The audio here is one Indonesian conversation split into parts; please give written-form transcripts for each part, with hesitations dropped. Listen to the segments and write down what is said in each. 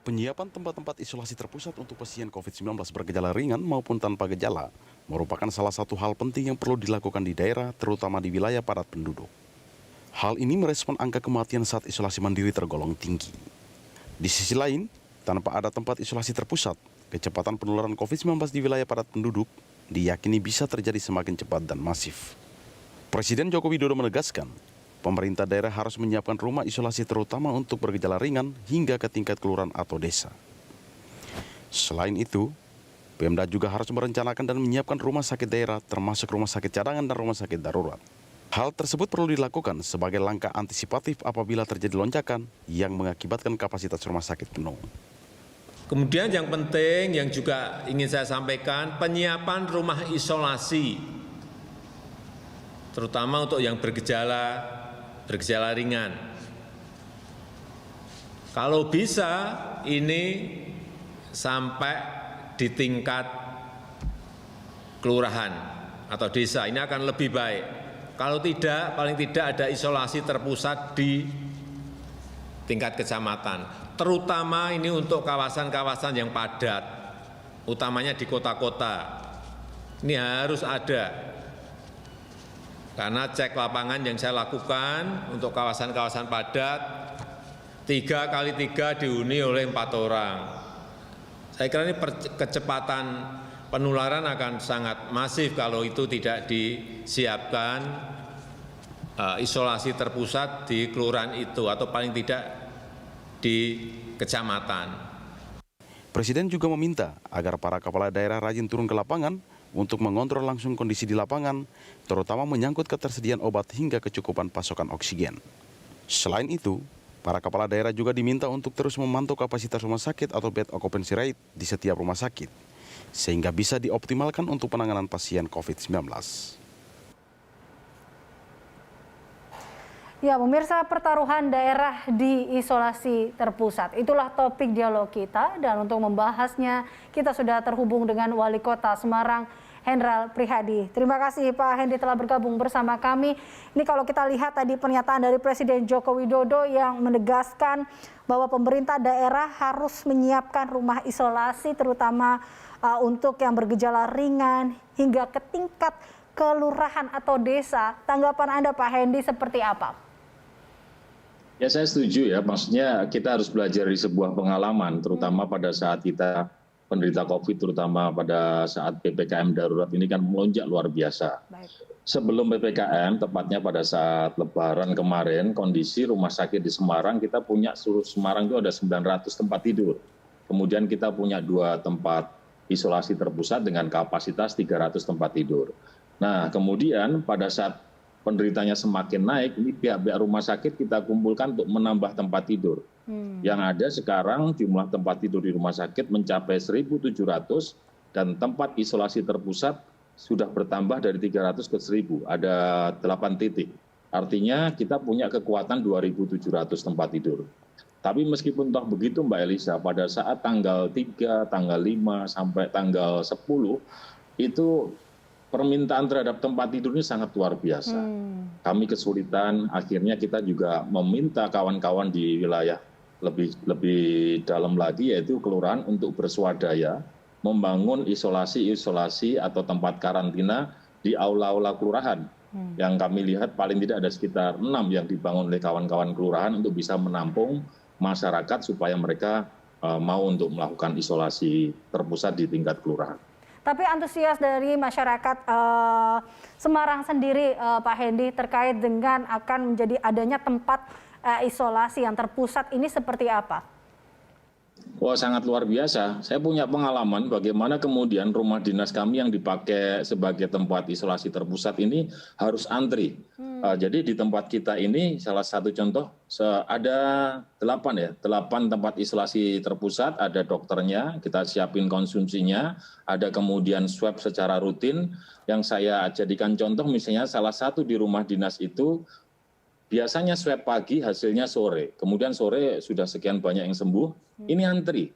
Penyiapan tempat-tempat isolasi terpusat untuk pasien COVID-19 bergejala ringan maupun tanpa gejala merupakan salah satu hal penting yang perlu dilakukan di daerah, terutama di wilayah padat penduduk. Hal ini merespon angka kematian saat isolasi mandiri tergolong tinggi. Di sisi lain, tanpa ada tempat isolasi terpusat, kecepatan penularan COVID-19 di wilayah padat penduduk diyakini bisa terjadi semakin cepat dan masif. Presiden Joko Widodo menegaskan, pemerintah daerah harus menyiapkan rumah isolasi terutama untuk bergejala ringan hingga ke tingkat kelurahan atau desa. Selain itu, Pemda juga harus merencanakan dan menyiapkan rumah sakit daerah termasuk rumah sakit cadangan dan rumah sakit darurat. Hal tersebut perlu dilakukan sebagai langkah antisipatif apabila terjadi lonjakan yang mengakibatkan kapasitas rumah sakit penuh. Kemudian yang penting yang juga ingin saya sampaikan, penyiapan rumah isolasi, terutama untuk yang bergejala ringan. Kalau bisa ini sampai di tingkat kelurahan atau desa, ini akan lebih baik. Kalau tidak, paling tidak ada isolasi terpusat di tingkat kecamatan, terutama ini untuk kawasan-kawasan yang padat, utamanya di kota-kota. Ini harus ada, karena cek lapangan yang saya lakukan untuk kawasan-kawasan padat, 3x3 dihuni oleh 4 orang. Saya kira ini kecepatan penularan akan sangat masif kalau itu tidak disiapkan isolasi terpusat di kelurahan itu atau paling tidak di kecamatan. Presiden juga meminta agar para kepala daerah rajin turun ke lapangan untuk mengontrol langsung kondisi di lapangan, terutama menyangkut ketersediaan obat hingga kecukupan pasokan oksigen. Selain itu, para kepala daerah juga diminta untuk terus memantau kapasitas rumah sakit atau bed occupancy rate di setiap rumah sakit, sehingga bisa dioptimalkan untuk penanganan pasien COVID-19. Ya, pemirsa, pertaruhan daerah di isolasi terpusat. Itulah topik dialog kita, dan untuk membahasnya kita sudah terhubung dengan Wali Kota Semarang, Hendral Prihadi. Terima kasih Pak Hendi telah bergabung bersama kami. Ini kalau kita lihat tadi pernyataan dari Presiden Joko Widodo yang menegaskan bahwa pemerintah daerah harus menyiapkan rumah isolasi terutama untuk yang bergejala ringan hingga ke tingkat kelurahan atau desa. Tanggapan Anda Pak Hendi seperti apa? Ya, saya setuju ya, maksudnya kita harus belajar dari sebuah pengalaman, terutama pada saat kita penderita COVID, terutama pada saat PPKM darurat ini kan melonjak luar biasa. Baik. Sebelum PPKM, tepatnya pada saat Lebaran kemarin, kondisi rumah sakit di Semarang, kita punya seluruh Semarang itu ada 900 tempat tidur. Kemudian kita punya 2 tempat isolasi terpusat dengan kapasitas 300 tempat tidur. Nah, kemudian pada saat penderitanya semakin naik, ini pihak-pihak rumah sakit kita kumpulkan untuk menambah tempat tidur. Yang ada sekarang jumlah tempat tidur di rumah sakit mencapai 1.700 dan tempat isolasi terpusat sudah bertambah dari 300 ke 1.000, ada 8 titik. Artinya kita punya kekuatan 2.700 tempat tidur. Tapi meskipun toh begitu Mbak Elisa, pada saat tanggal 3, tanggal 5, sampai tanggal 10, itu permintaan terhadap tempat tidur ini sangat luar biasa. Kami kesulitan, akhirnya kita juga meminta kawan-kawan di wilayah lebih dalam lagi, yaitu kelurahan, untuk berswadaya membangun isolasi atau tempat karantina di aula-aula kelurahan. Yang kami lihat paling tidak ada sekitar 6 yang dibangun oleh kawan-kawan kelurahan untuk bisa menampung masyarakat supaya mereka mau untuk melakukan isolasi terpusat di tingkat kelurahan. Tapi antusias dari masyarakat Semarang sendiri, Pak Hendi, terkait dengan akan menjadi adanya tempat isolasi yang terpusat ini seperti apa? Wah, sangat luar biasa. Saya punya pengalaman bagaimana kemudian rumah dinas kami yang dipakai sebagai tempat isolasi terpusat ini harus antri. Jadi di tempat kita ini salah satu contoh ada 8 tempat isolasi terpusat, ada dokternya, kita siapin konsumsinya, ada kemudian swab secara rutin. Yang saya jadikan contoh misalnya salah satu di rumah dinas itu biasanya swab pagi, hasilnya sore. Kemudian sore sudah sekian banyak yang sembuh, ini antri.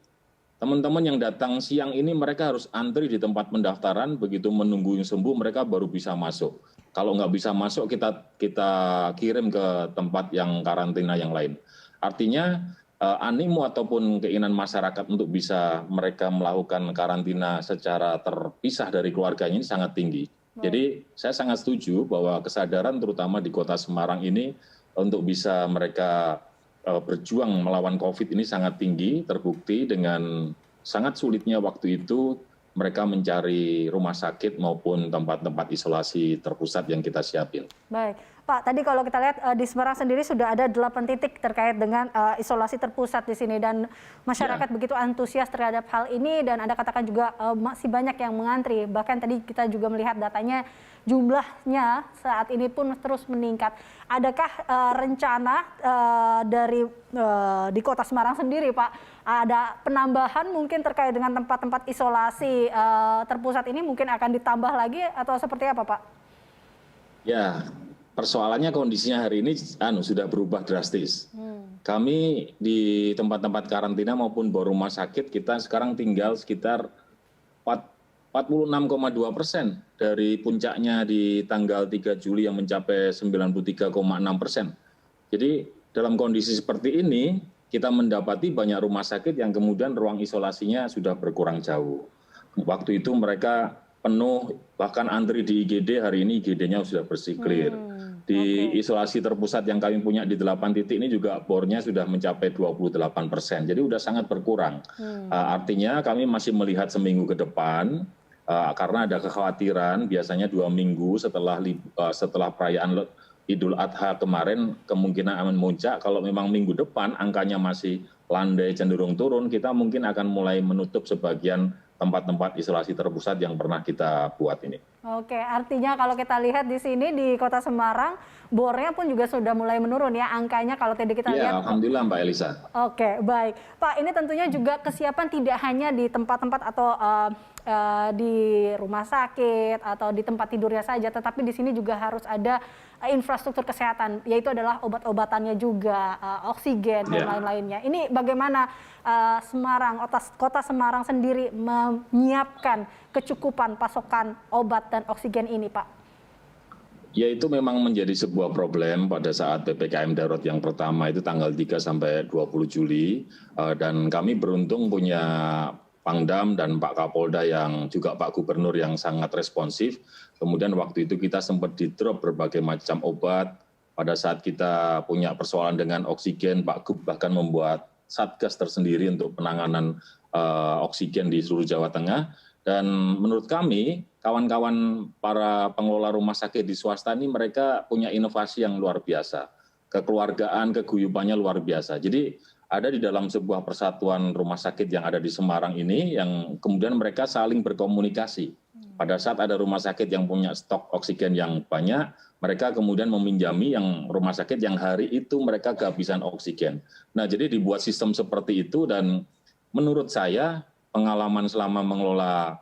Teman-teman yang datang siang ini mereka harus antri di tempat pendaftaran, begitu menunggu yang sembuh mereka baru bisa masuk. Kalau nggak bisa masuk kita kirim ke tempat yang karantina yang lain. Artinya animo ataupun keinginan masyarakat untuk bisa mereka melakukan karantina secara terpisah dari keluarganya ini sangat tinggi. Jadi saya sangat setuju bahwa kesadaran terutama di Kota Semarang ini untuk bisa mereka berjuang melawan COVID ini sangat tinggi, terbukti dengan sangat sulitnya waktu itu mereka mencari rumah sakit maupun tempat-tempat isolasi terpusat yang kita siapin. Baik, Pak, tadi kalau kita lihat di Semarang sendiri sudah ada 8 titik terkait dengan isolasi terpusat di sini dan masyarakat begitu antusias terhadap hal ini dan Anda katakan juga masih banyak yang mengantri. Bahkan tadi kita juga melihat datanya jumlahnya saat ini pun terus meningkat. Adakah rencana di Kota Semarang sendiri, Pak, ada penambahan mungkin terkait dengan tempat-tempat isolasi terpusat ini mungkin akan ditambah lagi atau seperti apa, Pak? Ya, persoalannya kondisinya hari ini sudah berubah drastis. Kami di tempat-tempat karantina maupun bawah rumah sakit kita sekarang tinggal sekitar 46,2% dari puncaknya di tanggal 3 Juli yang mencapai 93,6%. Jadi dalam kondisi seperti ini kita mendapati banyak rumah sakit yang kemudian ruang isolasinya sudah berkurang jauh. Waktu itu mereka penuh, bahkan antri di IGD, hari ini IGD-nya sudah bersih clear. Di isolasi terpusat yang kami punya di 8 titik ini juga bornya sudah mencapai 28%. Jadi sudah sangat berkurang. Artinya kami masih melihat seminggu ke depan, karena ada kekhawatiran biasanya 2 minggu setelah perayaan Idul Adha kemarin kemungkinan akan muncak. Kalau memang minggu depan angkanya masih landai cenderung turun, kita mungkin akan mulai menutup sebagian tempat-tempat isolasi terpusat yang pernah kita buat ini. Oke, artinya kalau kita lihat di sini di Kota Semarang, bornya pun juga sudah mulai menurun ya angkanya kalau tadi kita lihat. Ya, alhamdulillah Mbak Elisa. Oke, baik. Pak, ini tentunya juga kesiapan tidak hanya di tempat-tempat atau di rumah sakit atau di tempat tidurnya saja, tetapi di sini juga harus ada infrastruktur kesehatan, yaitu adalah obat-obatannya juga, oksigen dan lain-lainnya. Ini bagaimana Kota Semarang sendiri menyiapkan kecukupan pasokan obat dan oksigen ini, Pak? Ya, itu memang menjadi sebuah problem pada saat PPKM darurat yang pertama itu tanggal 3 sampai 20 Juli. Dan kami beruntung punya Pangdam dan Pak Kapolda yang juga Pak Gubernur yang sangat responsif. Kemudian waktu itu kita sempat di-drop berbagai macam obat. Pada saat kita punya persoalan dengan oksigen, Pak Gub bahkan membuat satgas tersendiri untuk penanganan oksigen di seluruh Jawa Tengah. Dan menurut kami, kawan-kawan para pengelola rumah sakit di swasta ini mereka punya inovasi yang luar biasa. Kekeluargaan, keguyubannya luar biasa. Jadi ada di dalam sebuah persatuan rumah sakit yang ada di Semarang ini yang kemudian mereka saling berkomunikasi. Pada saat ada rumah sakit yang punya stok oksigen yang banyak, mereka kemudian meminjami yang rumah sakit yang hari itu mereka kehabisan oksigen. Nah, jadi dibuat sistem seperti itu dan menurut saya pengalaman selama mengelola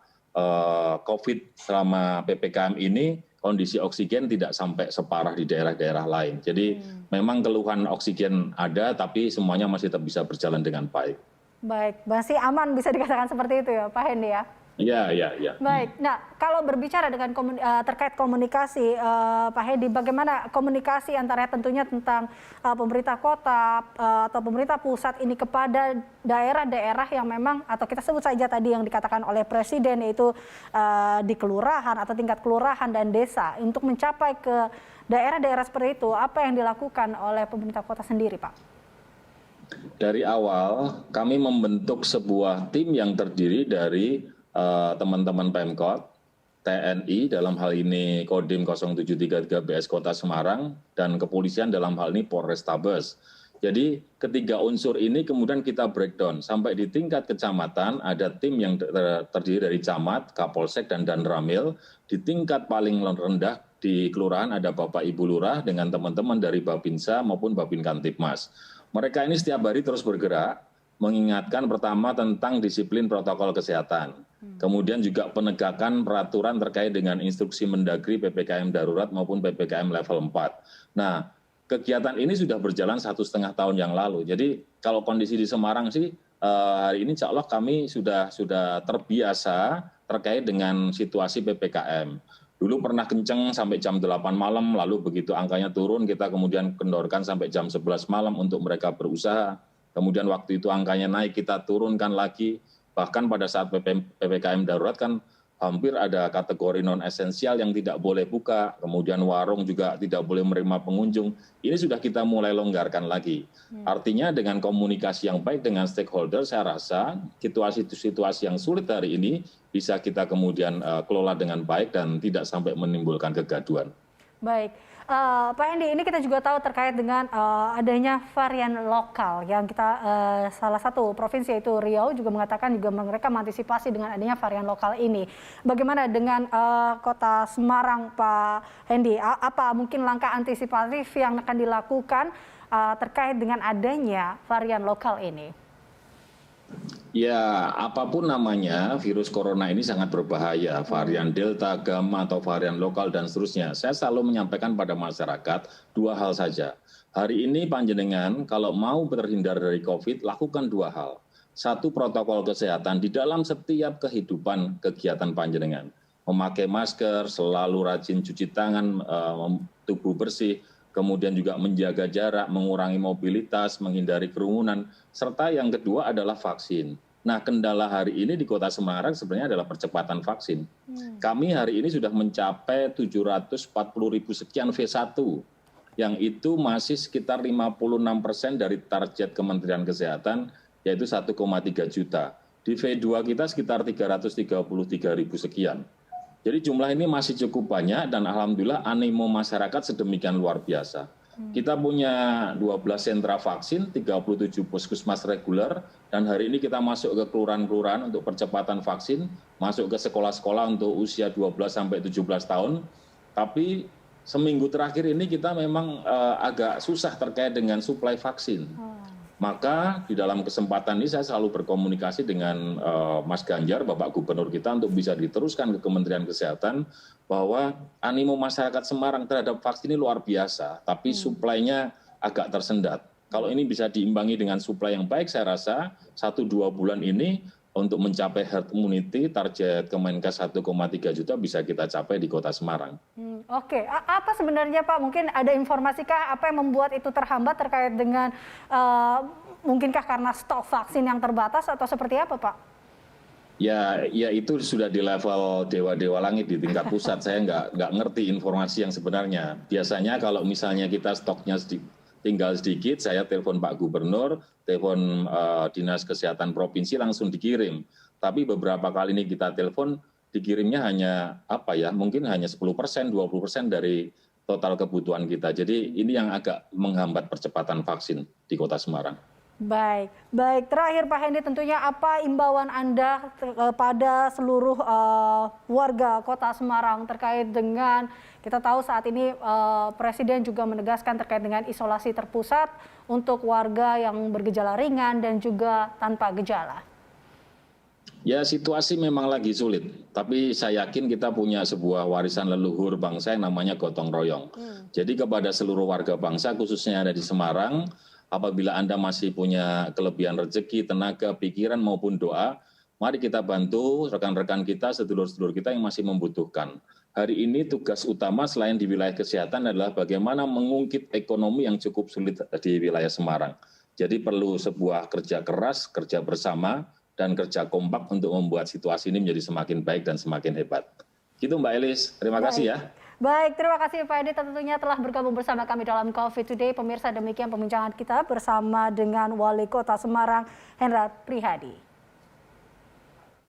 COVID selama PPKM ini, kondisi oksigen tidak sampai separah di daerah-daerah lain. Jadi memang keluhan oksigen ada, tapi semuanya masih tetap bisa berjalan dengan baik. Baik, masih aman bisa dikatakan seperti itu ya Pak Hendy ya? Iya. Baik, nah kalau berbicara dengan terkait komunikasi Pak Hendy, bagaimana komunikasi antara tentunya tentang pemerintah kota atau pemerintah pusat ini kepada daerah-daerah yang memang atau kita sebut saja tadi yang dikatakan oleh Presiden yaitu di kelurahan atau tingkat kelurahan dan desa untuk mencapai ke daerah-daerah seperti itu, apa yang dilakukan oleh pemerintah kota sendiri Pak? Dari awal kami membentuk sebuah tim yang terdiri dari teman-teman Pemkot, TNI dalam hal ini Kodim 0733 BS Kota Semarang, dan kepolisian dalam hal ini Polrestabes. Jadi ketiga unsur ini kemudian kita breakdown sampai di tingkat kecamatan ada tim yang terdiri dari camat, Kapolsek, dan Danramil. Di tingkat paling rendah di kelurahan ada Bapak Ibu Lurah dengan teman-teman dari Babinsa maupun Babin Kantipmas. Mereka ini setiap hari terus bergerak mengingatkan pertama tentang disiplin protokol kesehatan. Kemudian juga penegakan peraturan terkait dengan instruksi Mendagri PPKM darurat maupun PPKM level 4. Nah, kegiatan ini sudah berjalan 1,5 tahun yang lalu. Jadi kalau kondisi di Semarang sih hari ini insya Allah kami sudah terbiasa terkait dengan situasi PPKM. Dulu pernah kenceng sampai jam 8 malam, lalu begitu angkanya turun kita kemudian kendorkan sampai jam 11 malam untuk mereka berusaha. Kemudian waktu itu angkanya naik, kita turunkan lagi. Bahkan pada saat PPKM darurat kan hampir ada kategori non-esensial yang tidak boleh buka, kemudian warung juga tidak boleh menerima pengunjung. Ini sudah kita mulai longgarkan lagi. Artinya dengan komunikasi yang baik dengan stakeholder, saya rasa situasi-situasi yang sulit hari ini bisa kita kemudian kelola dengan baik dan tidak sampai menimbulkan kegaduhan. Baik, Pak Hendy, ini kita juga tahu terkait dengan adanya varian lokal yang kita salah satu provinsi yaitu Riau juga mengatakan juga mereka mengantisipasi dengan adanya varian lokal ini. Bagaimana dengan Kota Semarang, Pak Hendy? Apa mungkin langkah antisipatif yang akan dilakukan terkait dengan adanya varian lokal ini? Ya, apapun namanya, virus corona ini sangat berbahaya. Varian Delta, Gamma, atau varian lokal, dan seterusnya. Saya selalu menyampaikan pada masyarakat dua hal saja. Hari ini panjenengan kalau mau terhindar dari COVID, lakukan dua hal. Satu, protokol kesehatan di dalam setiap kehidupan kegiatan panjenengan. Memakai masker, selalu rajin cuci tangan, tubuh bersih, kemudian juga menjaga jarak, mengurangi mobilitas, menghindari kerumunan, serta yang kedua adalah vaksin. Nah, kendala hari ini di Kota Semarang sebenarnya adalah percepatan vaksin. Kami hari ini sudah mencapai 740.000 sekian V1, yang itu masih sekitar 56% dari target Kementerian Kesehatan, yaitu 1,3 juta. Di V2 kita sekitar 333.000 sekian. Jadi jumlah ini masih cukup banyak dan alhamdulillah animo masyarakat sedemikian luar biasa. Kita punya 12 sentra vaksin, 37 puskesmas reguler, dan hari ini kita masuk ke kelurahan-kelurahan untuk percepatan vaksin, masuk ke sekolah-sekolah untuk usia 12 sampai 17 tahun. Tapi seminggu terakhir ini kita memang agak susah terkait dengan suplai vaksin. Maka di dalam kesempatan ini saya selalu berkomunikasi dengan Mas Ganjar, Bapak Gubernur kita, untuk bisa diteruskan ke Kementerian Kesehatan bahwa animo masyarakat Semarang terhadap vaksin ini luar biasa, tapi suplainya agak tersendat. Kalau ini bisa diimbangi dengan suplai yang baik, saya rasa 1-2 bulan ini untuk mencapai herd immunity, target Kemenkes 1,3 juta bisa kita capai di Kota Semarang. Oke, apa sebenarnya Pak, mungkin ada informasikah apa yang membuat itu terhambat terkait dengan mungkinkah karena stok vaksin yang terbatas atau seperti apa Pak? Ya itu sudah di level dewa-dewa langit di tingkat pusat. Saya nggak ngerti informasi yang sebenarnya. Biasanya kalau misalnya kita stoknya tinggal sedikit, saya telepon Pak Gubernur, telepon Dinas Kesehatan Provinsi, langsung dikirim. Tapi beberapa kali ini kita telepon, dikirimnya hanya mungkin hanya 10%, 20% dari total kebutuhan kita. Jadi ini yang agak menghambat percepatan vaksin di Kota Semarang. Baik. Terakhir Pak Hendy, tentunya apa imbauan Anda kepada seluruh warga Kota Semarang terkait dengan, kita tahu saat ini Presiden juga menegaskan terkait dengan isolasi terpusat untuk warga yang bergejala ringan dan juga tanpa gejala. Ya, situasi memang lagi sulit, tapi saya yakin kita punya sebuah warisan leluhur bangsa yang namanya gotong royong. Jadi kepada seluruh warga bangsa, khususnya yang ada di Semarang, apabila Anda masih punya kelebihan rezeki, tenaga, pikiran maupun doa, mari kita bantu rekan-rekan kita, sedulur-sedulur kita yang masih membutuhkan. Hari ini tugas utama selain di wilayah kesehatan adalah bagaimana mengungkit ekonomi yang cukup sulit di wilayah Semarang. Jadi perlu sebuah kerja keras, kerja bersama, dan kerja kompak untuk membuat situasi ini menjadi semakin baik dan semakin hebat. Gitu Mbak Elis, terima kasih ya. Baik, terima kasih Pak Hendy tentunya telah bergabung bersama kami dalam COVID Today. Pemirsa, demikian pembincangan kita bersama dengan Wali Kota Semarang, Hendral Prihadi.